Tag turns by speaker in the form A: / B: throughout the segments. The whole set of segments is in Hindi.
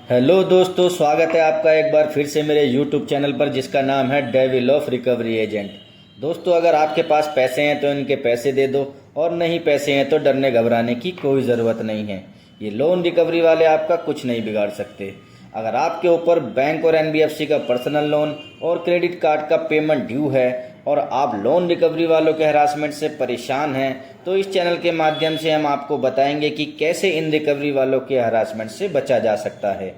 A: हेलो दोस्तों, स्वागत है आपका एक बार फिर से मेरे यूट्यूब चैनल पर जिसका नाम है डेविल ऑफ रिकवरी एजेंट। दोस्तों, अगर आपके पास पैसे हैं तो इनके पैसे दे दो, और नहीं पैसे हैं तो डरने घबराने की कोई ज़रूरत नहीं है। ये लोन रिकवरी वाले आपका कुछ नहीं बिगाड़ सकते। अगर आपके ऊपर बैंक और एनबीएफसी का पर्सनल लोन और क्रेडिट कार्ड का पेमेंट ड्यू है और आप लोन रिकवरी वालों के हरासमेंट से परेशान हैं, तो इस चैनल के माध्यम से हम आपको बताएंगे कि कैसे इन रिकवरी वालों के हरासमेंट से बचा जा सकता है।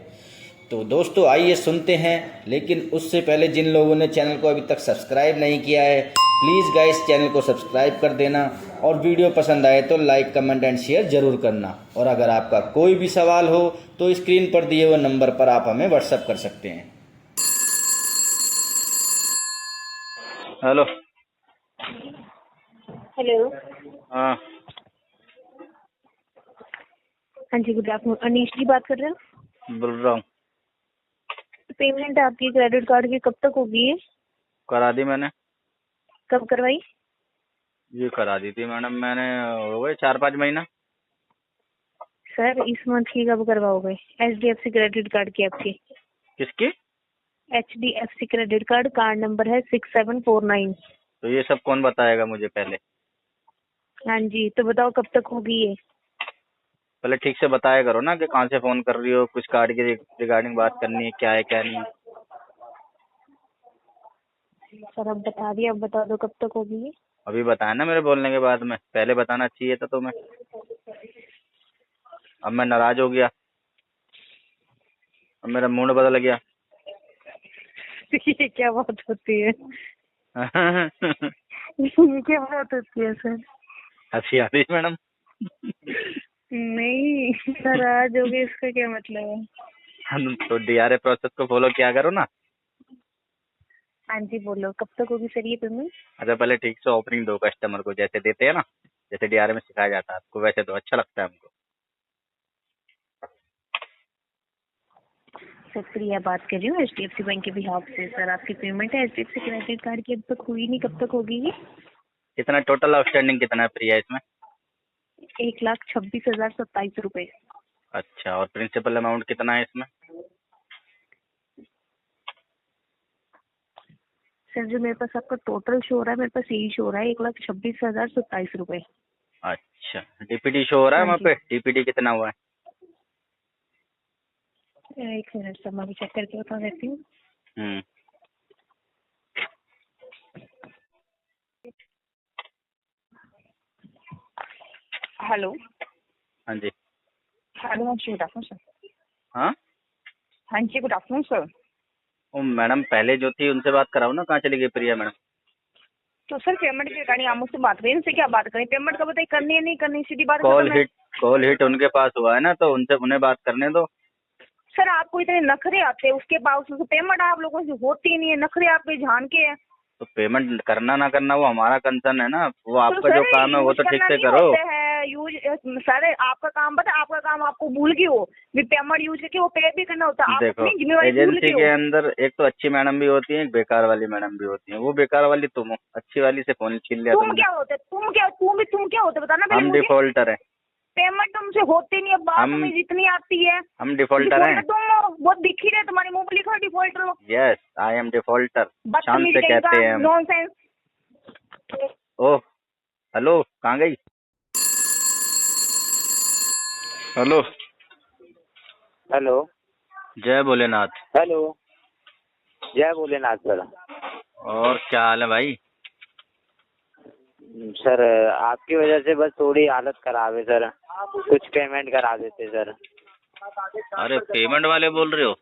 A: तो दोस्तों, आइए सुनते हैं। लेकिन उससे पहले जिन लोगों ने चैनल को अभी तक सब्सक्राइब नहीं किया है, प्लीज़ गाइस चैनल को सब्सक्राइब कर देना, और वीडियो पसंद आए तो लाइक, कमेंट एंड शेयर ज़रूर करना। और अगर आपका कोई भी सवाल हो तो स्क्रीन पर दिए हुए नंबर पर आप हमें व्हाट्सएप कर सकते हैं। हेलो।
B: हेलो।
A: हाँ।
B: हाँ जी, गुड आफ्टरनून। अनीश जी बात कर रहे हो?
A: बोल रहा हूँ।
B: पेमेंट आपकी क्रेडिट कार्ड की कब तक होगी? है
A: करा दी मैंने।
B: कब करवाई?
A: ये करा दी थी मैडम मैंने, हो गए 4-5 महीना।
B: सर, इस मंथ की कब करवाओगे? HDFC क्रेडिट कार्ड की आपकी।
A: किसकी?
B: HDFC credit card, card number है 6749।
A: तो ये सब कौन बताएगा मुझे पहले?
B: हाँ जी, तो बताओ कब तक होगी ये?
A: पहले ठीक से बताया करो ना कि कहाँ से फोन कर रही हो, कुछ कार्ड के रिगार्डिंग बात करनी है, क्या है क्या नहीं।
B: सर अब बता दिया, अब बता दो कब तक होगी ये।
A: अभी बताया ना मेरे बोलने के बाद में, पहले बताना चाहिए था तुम्हें। अब मैं नाराज हो गया, अब मेरा मूड बदल गया।
B: ये क्या बात होती है? ये क्या बात होती है सर?
A: हंसी आ रही मैडम?
B: नहीं, नाराज हो गए इसका क्या मतलब है?
A: तो डीआरए प्रोसेस को फॉलो किया करो ना।
B: हाँ जी, बोलो कब तक होगी सर ये पेमेंट?
A: अच्छा, पहले ठीक से ओपनिंग दो कस्टमर को, जैसे देते हैं ना, जैसे डीआरए में सिखाया जाता है आपको, वैसे तो अच्छा लगता है हमको।
B: सर, प्रिया बात कर रही हूँ HDFC बैंक के बिहाफ से। सर, आपकी पेमेंट है HDFC क्रेडिट कार्ड की, अब तक हुई नहीं, कब तक होगी ये?
A: कितना टोटल आउटस्टैंडिंग कितना है प्रिया इसमें?
B: 1,26,027 रुपए।
A: अच्छा, और प्रिंसिपल अमाउंट कितना है इसमें?
B: सर, जो मेरे पास आपका टोटल शो हो रहा है, मेरे पास यही शो हो रहा है 1,26,027 रुपए।
A: अच्छा, डीपीडी शो हो रहा है
B: हाँ
A: वहाँ
B: जी,
A: पे? डीपीडी कितना हुआ है?
B: एक मिनट सर, मैं अभी चेक करके बता देती हूँ।
A: हम्म।
B: हेलो।
A: हाँ जी।
B: हेलो, हाँ जी, गुड आफ्टरनून सर।
A: हाँ।
B: हाँ जी, गुड आफ्टरनून सर।
A: ओ मैडम, पहले जो थी उनसे बात कराओ ना, कहाँ चली गई प्रिया मैडम?
B: तो सर, पेमेंट की रिगार्डिंग आप मुझसे बात करें, इनसे क्या बात करें? पेमेंट का बताइए, करनी है नहीं करनी, सीधी बात
A: कॉल
B: खत्म है।
A: हिट, कॉल हिट उनके पास हुआ है ना, तो उनसे उन्हें बात करने दो।
B: सर, आपको इतने नखरे आते हैं, उसके बावजूद पेमेंट आप लोगों से होती नहीं है। नखरे आपके जान के हैं।
A: तो पेमेंट करना ना करना वो हमारा कंसर्न है ना, वो
B: तो
A: आपका जो
B: सर,
A: काम है वो
B: यूज
A: तो ठीक
B: करना
A: से
B: नहीं
A: करो।
B: होते हैं। यूज सर, आपका काम पता है, आपका काम आपको भूल के हो भी पेमेंट यूज करके वो पे भी करना होता है। आप
A: देखो,
B: अपनी जिम्मेवारी भूल
A: एजेंसी
B: के
A: के
B: हो।
A: अंदर एक तो अच्छी मैडम भी होती है, एक बेकार वाली मैडम भी होती है। वो बेकार वाली तुम हो, अच्छी वाली से फोन छीन लिया
B: तुम
A: तुमने।
B: क्या होते? तुम क्या होते बताना पहले
A: हम
B: मुझे।
A: डिफॉल्टर हैं।
B: पेमेंट तुमसे होती नहीं है, बात
A: हम
B: तुम्हें जितनी आती है।
A: हम डिफॉल्टर हैं।
B: डिफॉल्टर तुम हो, बहुत दिख ही रहे तुम्हारे मुंह पे लिखा है डिफॉल्टर हो।
A: Yes, I am defaulter. शांत
B: बदतमीज
A: से
B: कहीं का
A: कहते हैं हम।
B: नॉनसेंस।
A: ओह, हेलो, कहाँ गई? हेलो।
C: हेलो।
A: जय भोलेनाथ।
C: हेलो। जय भोलेनाथ सर।
A: और क्या हाल है भाई?
C: सर, आपकी वजह से बस थोड़ी हालत खराब है सर। कुछ पेमेंट करा देते सर।
A: अरे, पेमेंट वाले बोल रहे हो?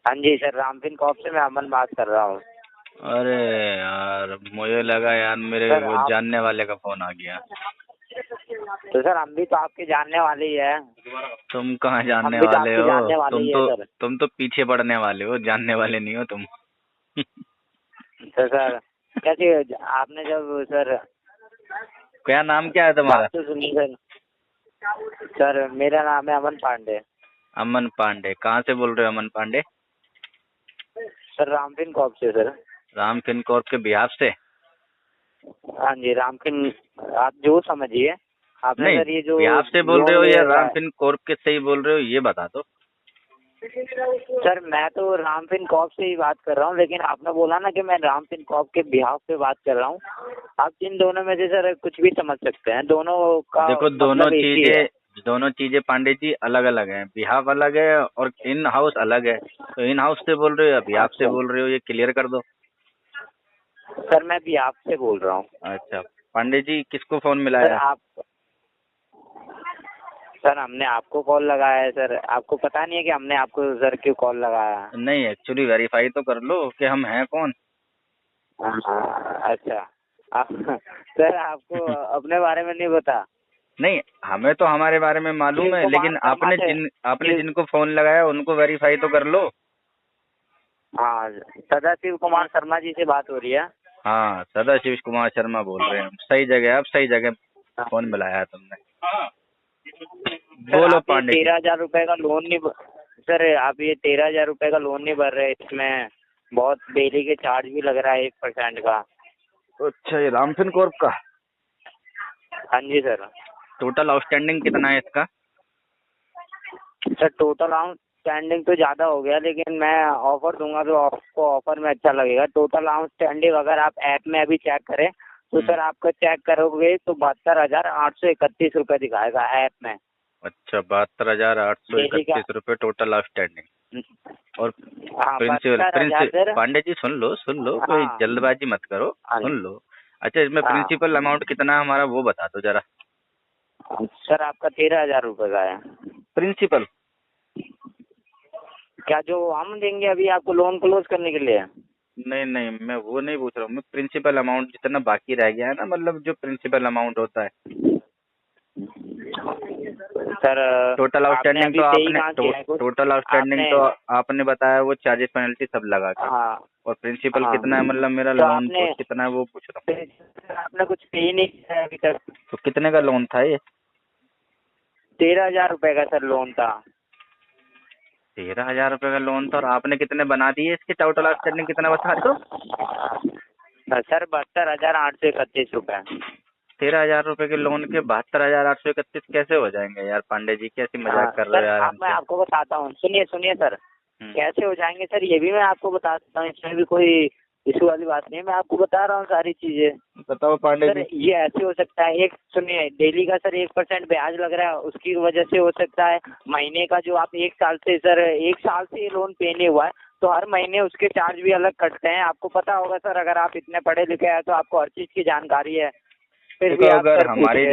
C: हाँ जी सर, रामफिन कॉप से मैं अमन बात कर रहा हूँ।
A: अरे यार, मुझे लगा यार मेरे
C: सर
A: वो
C: आप,
A: जानने वाले का फोन आ गया।
C: तो सर हम भी तो आपके जानने वाले ही है।
A: तुम कहाँ
C: हम
A: जानने
C: भी तो
A: वाले
C: आपके
A: हो?
C: जानने वाले ही है सर।
A: तुम तो पीछे पड़ने वाले हो, जानने वाले नहीं हो तुम।
C: तो सर कैसे आपने जब सर
A: क्या नाम क्या है तुम्हारा?
C: बात तो सुनी सर। सर मेरा नाम है अमन पांडे।
A: अमन पांडे, कहाँ से बोल रहे हो अमन पांडे?
C: सर रामफिन कॉप से सर।
A: राम फिनकॉर्प के बिहाफ से?
C: हाँ जी, रामफिन, आप जो समझिए। आपने
A: नहीं,
C: सर ये जो
A: बिहाफ से बोल रहे
C: लोन
A: हो या
C: वगैरह,
A: राम फिनकॉर्प के से ही बोल रहे हो, ये बता दो।
C: सर मैं तो रामफिन कॉप से ही बात कर रहा हूँ, लेकिन आपने बोला ना कि मैं रामफिन कॉप के बिहाफ पे बात कर रहा हूँ। आप इन दोनों में से सर कुछ भी समझ सकते हैं, दोनों का
A: देखो
C: मतलब एक ही है।
A: दोनों चीजें पांडे जी अलग अलग हैं। बिहाफ अलग है और इन हाउस अलग है। तो इन हाउस से बोल रहे हो या बिहाफ से
C: अच्छा
A: बोल रहे हो, ये क्लियर कर दो।
C: सर, मैं बिहाफ से बोल रहा हूँ।
A: अच्छा पांडे जी, किसको फोन
C: सर
A: मिलाया?
C: सर हमने आपको कॉल लगाया है सर, आपको पता नहीं है कि हमने आपको सर क्यों कॉल लगाया है?
A: नहीं, एक्चुअली वेरीफाई तो कर लो कि हम हैं कौन।
C: अच्छा सर आपको अपने बारे में नहीं पता?
A: नहीं, हमें तो हमारे बारे में मालूम
C: शिव
A: है,
C: कुमार
A: लेकिन
C: शर्मा से
A: आपने
C: शिव
A: जिनको फोन लगाया उनको वेरीफाई तो कर लो।
C: हाँ, सदाशिव कुमार शर्मा जी से बात हो रही है।
A: हाँ, सदाशिव कुमार शर्मा बोल रहे हैं। सही जगह, आप सही जगह फोन मिलाया है तुमने।
C: सर
A: बोलो
C: आप ये
A: पांडे जी।
C: 13,000 रुपए का लोन नहीं सर आप ये 13,000 रुपए का लोन नहीं भर रहे, इसमें बहुत डेली के चार्ज भी लग रहा है 1% का।
A: अच्छा, ये रामफिन कॉर्प का
C: हाँ जी सर।
A: टोटल आउटस्टैंडिंग कितना है इसका?
C: सर टोटल आउटस्टैंडिंग तो ज़्यादा हो गया, लेकिन मैं ऑफर दूंगा तो आपको ऑफर में अच्छा लगेगा। टोटल आउटस्टैंडिंग अगर आप ऐप में अभी चेक करें तो सर आपका चेक करोगे तो 72,831 रुपये दिखाएगा ऐप में।
A: अच्छा, 72,831 रुपये टोटल आउटस्टैंडिंग। और
C: हाँ,
A: प्रिंसिपल
C: 72,000 सर।
A: पांडे जी सुन लो, कोई
C: हाँ
A: जल्दबाजी मत करो।
C: हाँ
A: सुन लो। अच्छा, इसमें
C: हाँ
A: प्रिंसिपल अमाउंट कितना है हमारा, वो बता दो जरा।
C: सर आपका 13,000 रुपये का है।
A: प्रिंसिपल?
C: क्या जो हम देंगे अभी आपको लोन क्लोज करने के लिए?
A: नहीं नहीं, मैं वो नहीं पूछ रहा हूँ। मैं प्रिंसिपल अमाउंट जितना बाकी रह गया है ना, मतलब जो प्रिंसिपल अमाउंट होता है।
C: सर
A: टोटल
C: आपने
A: आउटस्टैंडिंग
C: अभी
A: तो
C: पे ही
A: आपने
C: कहाँ किया है कुछ?
A: टोटल आउटस्टैंडिंग
C: आपने
A: तो आपने बताया, वो चार्जेस पेनल्टी सब लगा के।
C: हाँ
A: और प्रिंसिपल
C: हाँ
A: कितना है, मतलब मेरा
C: तो
A: लोन
C: आपने
A: कितना है वो पूछ रहा
C: आपने कुछ पे ही नहीं किया है अभी तक।
A: हूँ। तो कितने का लोन था ये?
C: 13,000 रुपये का सर लोन था।
A: 13,000 रुपये का लोन था, और आपने कितने बना दिए इसके? टोटल आउटस्टैंडिंग कितना बता रहे हो?
C: सर 72,831 रुपये।
A: 13,000 रुपये के लोन के 72,831 कैसे हो जाएंगे यार? पांडे जी, कैसी मजाक कर रहे
C: सर
A: हो यार
C: आप मैं
A: हमसे?
C: आपको बताता हूँ, सुनिए सुनिए सर।
A: हम्म।
C: कैसे हो जाएंगे सर ये भी मैं आपको बता सकता हूँ, इसमें भी कोई इशू वाली बात नहीं है, मैं आपको बता रहा हूँ सारी चीजें।
A: बताओ पांडे
C: सर
A: जी।
C: ये ऐसे हो सकता है, एक सुनिए, डेली का सर 1% ब्याज लग रहा है, उसकी वजह से हो सकता है। महीने का जो आप एक साल से ये लोन पे नहीं हुआ है तो हर महीने उसके चार्ज भी अलग कटते हैं। आपको पता होगा सर, अगर आप इतने पढ़े लिखे हैं तो आपको हर चीज की जानकारी है, फिर
A: देखो,
C: भी आप
A: अगर
C: सर पूछ रहे हैं।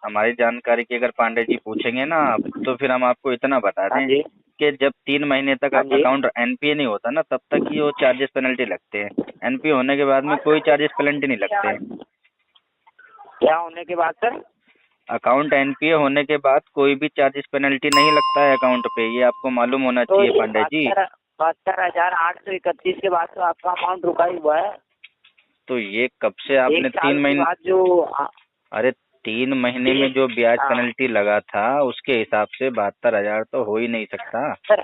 A: हमारी जानकारी की अगर पांडे जी पूछेंगे ना आप, तो फिर हम आपको इतना बता
C: हाँ
A: दें
C: जी
A: कि जब 3 महीने तक
C: हाँ
A: आपका
C: जी।
A: अकाउंट एनपीए नहीं होता ना, तब तक ही वो चार्जेस पेनल्टी लगते हैं। एनपीए होने के बाद में कोई चार्जेस पेनल्टी नहीं लगते हैं।
C: क्या होने के बाद सर?
A: अकाउंट एनपीए होने के बाद कोई भी चार्जेस पेनल्टी नहीं लगता है अकाउंट पे, ये आपको मालूम होना
C: तो
A: चाहिए
C: ये
A: पांडे जी।
C: 72,831 के बाद तो आपका अमाउंट रुका ही हुआ है।
A: तो ये कब से
C: एक
A: आपने
C: साल के बाद जो
A: अरे 3 महीने में जो ब्याज
C: हाँ
A: पेनल्टी लगा था उसके हिसाब से 72,000 तो हो ही नहीं सकता।
C: सर,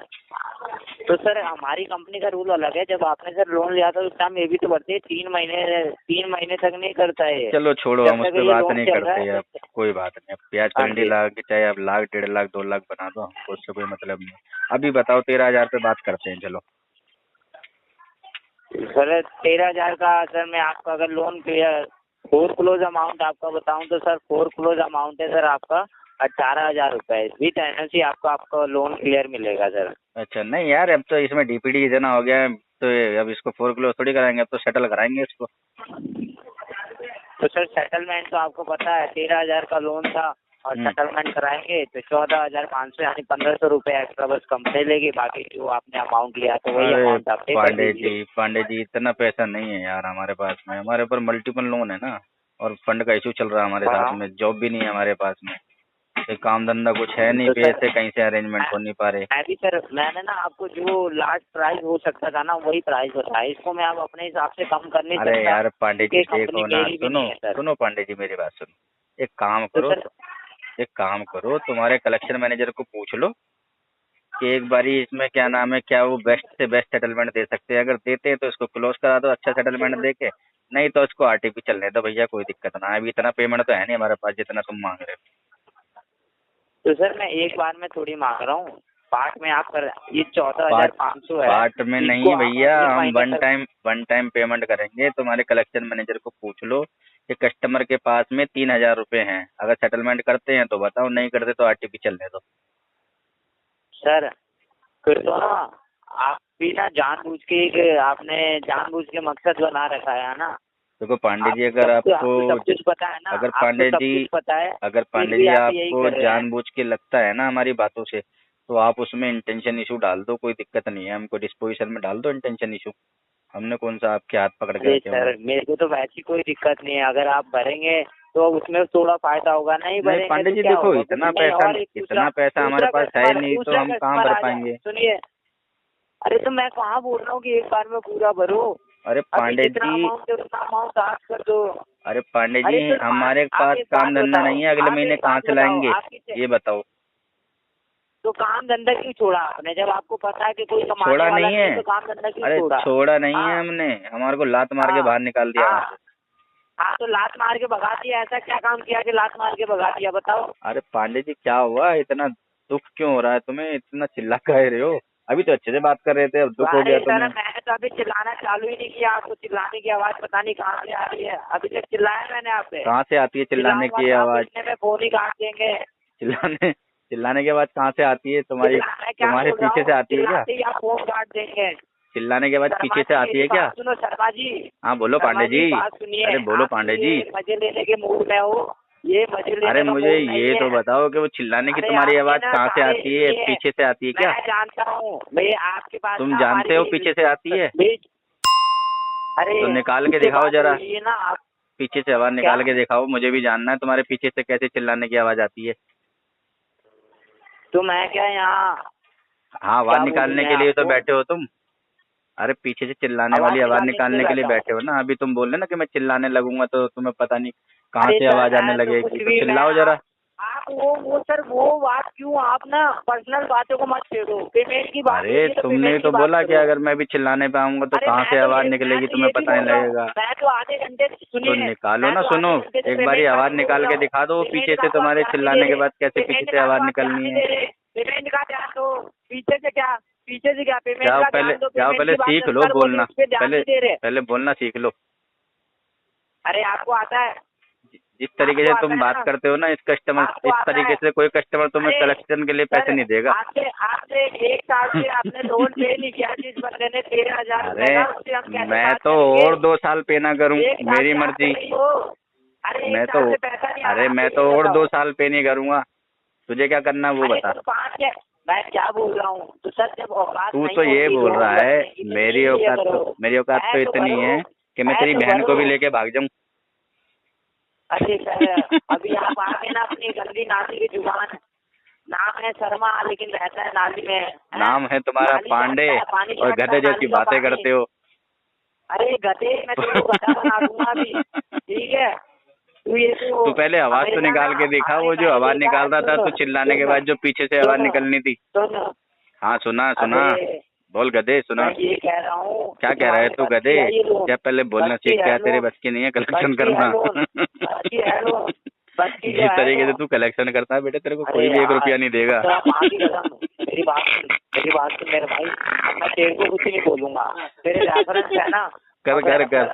C: तो सर हमारी कंपनी का रूल अलग है। जब आपने सर लोन लिया था उस टाइम ये भी तो भरते हैं, 3 महीने तक नहीं करता है ये।
A: चलो छोड़ो, हम
C: जब
A: उस
C: तक
A: पर
C: ये
A: बात
C: लोन
A: नहीं
C: चल रहा
A: करते
C: है
A: अब। कोई बात नहीं, अब ब्याज
C: हाँ
A: पेनल्टी
C: जी
A: लगा के चाहे आप लाख, 1.5 लाख, 2 लाख बना दो, हमको उससे कोई मतलब नहीं। अभी बताओ, 13,000 पे बात करते हैं, चलो।
C: सर 13,000 का सर मैं आपका अगर loan clear four close amount आपका बताऊं तो सर फोर क्लोज अमाउंट है सर आपका 18,000 रुपये विथ एनओसी। आपका लोन क्लियर मिलेगा सर।
A: अच्छा नहीं यार, अब तो इसमें डीपीडी इतना हो गया है, तो अब इसको फोरक्लोज थोड़ी कराएंगे, अब तो सेटल कराएंगे इसको।
C: तो सर सेटलमेंट तो आपको पता है 13,000 का लोन था और सेटलमेंट कराएंगे तो 14,500 यानी 1,500 रुपये एक्स्ट्रा बस कंपनी लेगी, बाकी जो आपने अमाउंट लिया तो वही
A: अरे
C: अमाउंट आप पे कर दीजिए।
A: पांडे जी इतना पैसा नहीं है यार हमारे पास में। हमारे ऊपर मल्टीपल लोन है ना, और फंड का इशू चल रहा है हमारे साथ
C: हाँ
A: में। जॉब भी नहीं है हमारे पास में, कोई काम धंधा कुछ है नहीं,
C: तो सर
A: पैसे कहीं से अरेंजमेंट हो नहीं पा रहे।
C: मैं भी सर मैंने ना आपको जो लास्ट प्राइस हो सकता था ना वही प्राइस बताया, इसको मैं अब अपने हिसाब से कम कर नहीं
A: अरे
C: सकता
A: यार पांडे जी
C: क्योंकि कंपनी
A: देखो ना,
C: मेरी भी नहीं है सर।
A: सुनो पांडे जी, मेरी बात सुनो।
C: तो सर
A: एक काम करो, तुम्हारे कलेक्शन मैनेजर को पूछ लो कि एक बारी इसमें क्या नाम है, क्या वो बेस्ट से बेस्ट सेटलमेंट दे सकते हैं। अगर देते हैं तो इसको क्लोज करा दो अच्छा सेटलमेंट दे के, नहीं तो इसको आरटीपी चलने दो भैया, कोई दिक्कत ना है। अभी इतना पेमेंट तो है नहीं हमारे पास जितना तुम मांग रहे हो।
C: तो सर मैं एक बार में थोड़ी मांग रहा हूँ, पार्ट में आप कर, ये 14,500 है।
A: पार्ट में
C: इसको
A: नहीं
C: आप
A: भैया,
C: अगले
A: हम
C: महीने
A: वन टाइम पेमेंट करेंगे। तुम्हारे कलेक्शन मैनेजर को पूछ लो कि कस्टमर के पास में 3,000 रुपए हैं, अगर सेटलमेंट करते हैं तो बताओ, नहीं करते तो आरटीपी चलने दो।
C: सर फिर तो ना आप भी ना आपने जानबूझ के मकसद बना रखा है ना।
A: देखो पांडे जी, अगर
C: आपको सब कुछ पता है ना,
A: अगर
C: आपको
A: पांडे
C: सब
A: जी
C: कुछ पता है,
A: अगर
C: फिर
A: पांडे
C: भी
A: जी
C: आप यही
A: आपको
C: कर रहे हैं।
A: जानबूझ के लगता है ना हमारी बातों से, तो आप उसमें इंटेंशन इशू डाल दो, कोई दिक्कत नहीं है। हमको डिस्पोजिशन में डाल दो इंटेंशन इशू, हमने कौन सा आपके हाथ पकड़ के
C: अरे
A: रखे हुए
C: सर
A: हैं।
C: मेरे को तो वैसी कोई दिक्कत नहीं है, अगर आप भरेंगे तो उसमें थोड़ा फायदा होगा, नहीं
A: नहीं
C: भरेंगे
A: पांडे
C: तो
A: जी,
C: क्या
A: देखो
C: होगा?
A: इतना
C: नहीं,
A: पैसा
C: और एक
A: हमारे पास है नहीं, तो हम कहाँ भर पाएंगे।
C: सुनिए, अरे तो मैं कहाँ बोल रहा हूँ कि एक बार में पूरा भरो।
A: अरे
C: अभी
A: पांडे
C: जितना
A: जी,
C: अमाउंट है उतना अमाउंट चार्ज कर दो।
A: अरे पांडे
C: अरे
A: जी,
C: तो
A: हमारे
C: आप
A: पास
C: एक
A: काम
C: बात
A: धंधा
C: बताओ,
A: नहीं है, अगले
C: आप
A: महीने
C: एक
A: कहाँ
C: बात
A: से
C: बताओ,
A: लाएंगे
C: आपकी
A: ये बताओ।
C: तो काम धंधा क्यों छोड़ा आपने, जब आपको पता है कि कोई कमाने
A: छोड़ा
C: वाला
A: नहीं है,
C: तो काम धंधा क्यों
A: अरे
C: छोड़ा?
A: छोड़ा नहीं है
C: हाँ,
A: हमने, हमारे को लात मार के
C: हाँ,
A: बाहर निकाल दिया वहाँ
C: हाँ,
A: से।
C: हाँ, तो लात मार के भगा दिया। ऐसा क्या काम किया कि लात मार के भगा दिया, बताओ?
A: अरे पांडे जी, क्या हुआ, इतना दुख क्यों हो रहा है तुम्हें, इतना चिल्ला कह रहे हो? अभी तो अच्छे से बात कर रहे थे, अब दुख हो
C: अरे
A: गया
C: सर
A: तुम्हें।
C: मैंने तो अभी चिल्लाना चालू ही नहीं किया, आपको चिल्लाने की आवाज पता नहीं कहाँ से आ रही है। अभी तक चिल्लाया मैंने आप पे?
A: कहाँ से आती है चिल्लाने
C: चिल्लाऊंगा
A: की
C: तो आप
A: आवाज?
C: इतने में फोन ही काट देंगे।
A: चिल्लाने की आवाज कहाँ से आती है?
C: चिल्लाना क्या
A: तुम्हारे
C: बोल रहा
A: पीछे से
C: हूँ,
A: आती है क्या?
C: चिल्लाते ही आप फोन काट देंगे।
A: चिल्लाने के बाद
C: शर्मा
A: पीछे से
C: जी,
A: आती
C: मेरी
A: है क्या?
C: बात सुनो शर्मा जी।
A: हाँ बोलो
C: शर्मा
A: पांडे जी।
C: बात सुनिए।
A: अरे बोलो
C: आप
A: पांडे
C: ये
A: जी।
C: मजे लेने के मूड में हो, ये मजे लेने
A: अरे
C: का
A: मुझे
C: मूड नहीं
A: ये तो
C: है।
A: बताओ कि वो चिल्लाने की
C: अरे
A: तुम्हारी
C: आपके
A: आवाज
C: ना
A: कहाँ से
C: सारे
A: आती है?
C: ये
A: पीछे से आती है क्या?
C: मैं जानता हूँ भैया आपके पास
A: तुम
C: ना
A: जानते हो
C: हमारी
A: पीछे से आती है?
C: बीच, अरे
A: तो निकाल के
C: उससे
A: दिखाओ
C: बात
A: जरा,
C: हो रही है ना आप।
A: पीछे से आवाज
C: क्या?
A: निकाल के दिखाओ, मुझे भी जानना है तुम्हारे पीछे से कैसे चिल्लाने की आवाज आती है।
C: तो मैं क्या यहाँ
A: हाँ, आवाज
C: क्या
A: निकालने
C: बोलूं
A: के
C: मैं
A: लिए तो
C: आपको?
A: बैठे हो तुम। अरे पीछे से चिल्लाने वाली आवाज निकालने के लिए
C: बैठा हूँ।
A: बैठे हो ना। अभी तुम बोल रहे ना कि मैं चिल्लाने लगूंगा तो तुम्हें पता नहीं कहाँ
C: अरे
A: से
C: सर
A: आवाज आने
C: मैं तो
A: लगेगी,
C: कुछ
A: तो
C: भी
A: चिल्लाओ जरा।
C: आप वो सर वो बात क्यों, आप ना पर्सनल बातों को मत छेड़ो, पेमेंट की बात
A: अरे
C: होगी तो
A: तुमने
C: पेमेंट
A: ही
C: की
A: तो
C: बात
A: बोला कि
C: करो।
A: अगर मैं भी चिल्लाने पे आऊंगा तो
C: अरे
A: कहाँ से आवाज निकलेगी तुम्हें
C: ये भी
A: पता नहीं
C: बोल रहा हूँ,
A: लगेगा।
C: मैं तो आधे घंटे से
A: तो
C: सुनिए,
A: निकालो
C: मैं
A: ना,
C: तो
A: सुनो
C: आधे घंटे से
A: एक बारी
C: पेमेंट का
A: आवाज
C: बोल
A: निकाल
C: रहा
A: के
C: हूँ।
A: दिखा दो,
C: पेमेंट
A: पीछे
C: का
A: से
C: तो आप
A: तुम्हारे
C: ध्यान नहीं
A: चिल्लाने
C: दे
A: के
C: रहे,
A: बाद कैसे पीछे
C: पेमेंट
A: से
C: का
A: आवाज
C: तो आप ध्यान
A: निकलनी
C: नहीं
A: है।
C: दे रहे। पेमेंट का ध्यान दो, पीछे से क्या, पीछे से क्या, पेमेंट
A: जाओ
C: का
A: पहले
C: ध्यान दो,
A: जाओ
C: पेमेंट
A: पहले
C: की बात
A: सीख लो
C: निरंतर बोल रहे,
A: बोलना,
C: उस पे ध्यान
A: पहले
C: नहीं दे रहे।
A: पहले बोलना सीख लो।
C: अरे आपको आता है?
A: जिस तरीके से
C: आपको
A: तुम
C: आता है
A: बात
C: ना?
A: करते हो ना, इस
C: आपको आता
A: तरीके
C: है?
A: से कोई कस्टमर तुम्हें
C: अरे
A: कलेक्शन के लिए पैसे
C: सर
A: नहीं देगा।
C: आपसे आपसे एक साल से आपने लोन पे नहीं किया, जिस बंदे ने 13,000
A: अरे
C: रुपए का, उससे हम कैसे
A: मैं
C: बात
A: तो
C: करेंगे?
A: और 2 साल पे ना करूं,
C: एक साल
A: मेरी
C: से आप
A: मर्जी।
C: नहीं हो। अरे एक
A: मैं
C: साल
A: तो
C: से पैसा नहीं आ
A: अरे
C: रहा,
A: मैं
C: आपको
A: तो
C: ये
A: और
C: बताओ।
A: 2 साल पे नहीं करूंगा, तुझे क्या करना है वो
C: अरे
A: बता।
C: तो 5 है, मैं क्या बोल रहा हूँ, तो सर जब औकात
A: तू
C: नहीं
A: तो ये
C: होती
A: बोल
C: लोन
A: रहा है,
C: भरने की, तो ये करो।
A: मेरी औकात तो
C: मैं तो
A: इतनी
C: भरो,
A: है कि मैं
C: मैं
A: तेरी
C: तो
A: बहन को भी
C: भरो।
A: लेके भाग जाऊं।
C: अरे सर अभी आप आगे ना अपनी गंदी नाली की जुबान, नाम है शर्मा लेकिन रहता है नाली में, हैं?
A: नाम है तुम्हारा
C: नाली
A: पांडे
C: चाटता है, पानी
A: और
C: चाटता
A: गधे
C: है,
A: जैसी
C: नाली का
A: बातें
C: पानी।
A: करते हो।
C: अरे गधे, मैं तुमको गधा बना दूंगा अभी, ठीक है?
A: तू पहले आवाज तो निकाल के दिखा, वो जो आवाज निकाल रहा था तो चिल्लाने के बाद जो पीछे से आवाज निकलनी थी।
C: सुन,
A: हाँ सुना सुना,
C: अरे
A: बोल गधे सुना।
C: मैं ये कह रहा हूँ,
A: क्या कह रहा है तू गधे? क्या पहले बोलना सीख, क्या तेरे बस की नहीं है कलेक्शन करना? जिस तरीके से तू कलेक्शन करता है बेटे, तेरे को कोई भी 1 रुपया नहीं देगा।
C: मेरी बात सुन मेरे भाई, अब मैं तेरे को कुछ नहीं बोलूंगा, तेरे रेफरेंस है ना?
A: कर अरे कर,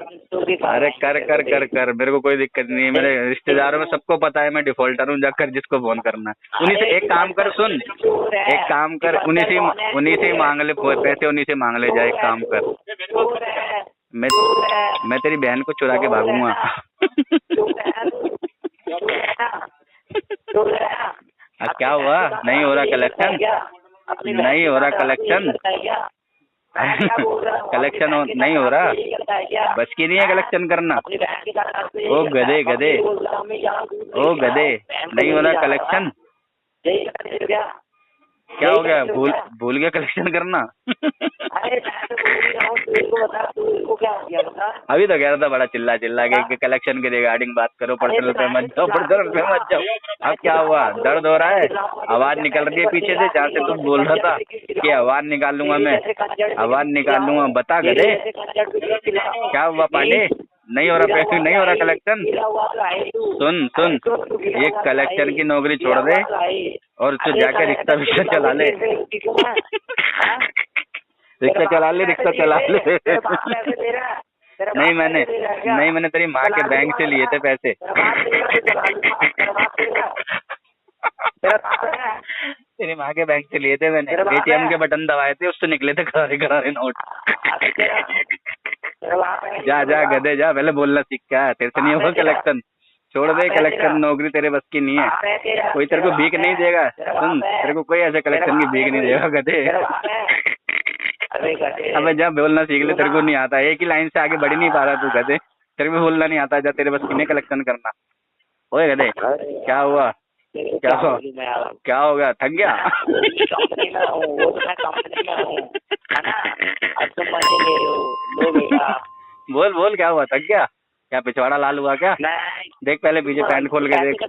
A: मेरे को कोई दिक्कत नहीं है। मेरे रिश्तेदारों में सबको पता है मैं डिफॉल्टर हूँ, जाकर जिसको फोन करना है उन्हीं से। एक काम कर, सुन, एक काम कर, उन्हीं से मांग ले पैसे, उन्हीं से मांग ले जा। एक काम कर, मैं तेरी बहन को चुरा के भागूंगा। क्या हुआ? नहीं हो रहा कलेक्शन? नहीं हो रहा कलेक्शन? कलेक्शन नहीं हो रहा? बस की नहीं है कलेक्शन करना? ओ गधे गधे, ओ गधे, नहीं हो रहा कलेक्शन? क्या हो गया? भूल गया कलेक्शन करना? अभी तो कह रहा था बड़ा चिल्ला के कलेक्शन के रिगार्डिंग बात करो, पर्सनल पे मत जाओ, पर्सनल पे मत जाओ। अब क्या हुआ? दर्द हो रहा है? आवाज निकल रही है पीछे से, जहाँ से तुम बोल रहा था कि आवाज निकाल लूंगा मैं, आवाज निकाल लूंगा। बता गधे, क्या हुआ पांडे? नहीं हो रहा पैसे, नहीं हो रहा कलेक्शन। सुन ये कलेक्शन की नौकरी छोड़ दे और तू जाके रिक्शा विक्शा चला ले। रिक्शा चला ले, रिक्शा चला ले। नहीं मैंने तेरी माँ के बैंक से लिए थे पैसे। तेरी माँ के बैंक से लिए थे मैंने, एटीएम के बटन दबाए थे, उससे निकले थे करारे नोट। जा गधे जा, पहले बोलना सीख। क्या तेरे से नहीं होगा कलेक्शन? छोड़ दे कलेक्शन, नौकरी तेरे बस की नहीं है। कोई तेरे को भीख नहीं देगा। सुन, तेरे को कोई ऐसे कलेक्शन की भीख नहीं देगा गधे। अबे जा बोलना सीख ले, तेरे को नहीं आता, एक ही लाइन से आगे बढ़ नहीं पा रहा तू गधे। तेरे को बोलना नहीं आता, जा तेरे बस की नहीं कलेक्शन करना। ओए गधे, क्या हुआ? क्या हो गया? थक गया?
C: कंपनी में हूँ, वो तो मैं कंपनी में हूँ, है ना? अब तुम मजे ले रहे हो, लो बेटा।
A: बोल क्या हुआ? थक गया? क्या पिछवाड़ा लाल हुआ क्या?
C: नहीं,
A: देख पहले पीछे पैंट खोल के देख,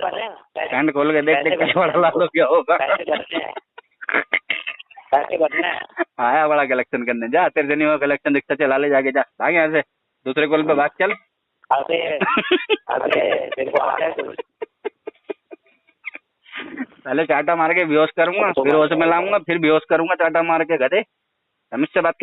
A: पैंट खोल के देख पिछवाड़ा लाल हो गया होगा।
C: पैसे करने हैं।
A: आया बड़ा कलेक्शन करने। जा, तेरे से नहीं हुआ कलेक्शन, रिक्शा चला ले जाके। जा भाग यहाँ से, दूसरे कॉल पे भाग चल।
C: तेरे को आ रहा है कुछ?
A: पहले चाटा मार के बेहोश करूंगा, फिर होश में लाऊंगा, फिर बेहोश करूंगा चाटा मार के गधे। हम इससे बात